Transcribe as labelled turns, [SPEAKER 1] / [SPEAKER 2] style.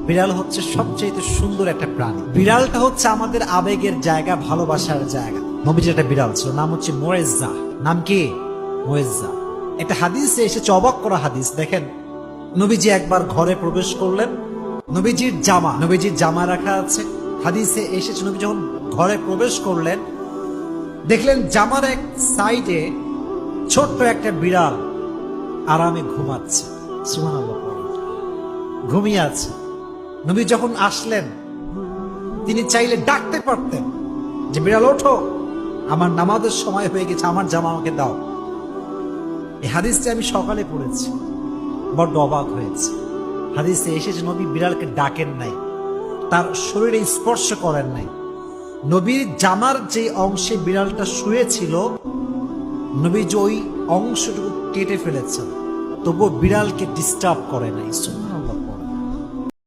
[SPEAKER 1] বিড়াল হচ্ছে সবচেয়ে সুন্দর একটা প্রাণী। বিড়ালটা হচ্ছে আমাদের আবেগের জায়গা, ভালোবাসার জায়গা। নবীজির একটা বিড়াল ছিল, নাম হচ্ছে মোয়েজ্জা। নাম কি? মোয়েজ্জা। একটা হাদিসে এসেছে, অবাক করা হাদিস। দেখেন, নবীজি একবার ঘরে প্রবেশ করলেন, নবীজির জামা রাখা আছে। হাদিসে এসেছে, নবী যখন ঘরে প্রবেশ করলেন, দেখলেন জামার এক সাইডে ছোট্ট একটা বিড়াল আরামে ঘুমাচ্ছে। সুবহানাল্লাহ, ঘুমিয়ে আছে। নবী যখন আসলেন, তিনি চাইলে ডাকতে পারতেন যে বিড়াল ওঠো, আমার নামাজের সময় হয়ে গেছে, আমার জামা আমাকে দাও। এই হাদিসটা আমি সকালে পড়েছি, বড্ড অবাক হয়েছে। হাদিসে এসেছে নবী বিড়ালকে ডাকেন নাই, তার শরীরে স্পর্শ করেন নাই। নবীর জামার যে অংশে বিড়ালটা শুয়েছিল, নবী যে ওই অংশটুকু কেটে ফেলেছেন, তবুও বিড়ালকে ডিস্টার্ব করে নাই।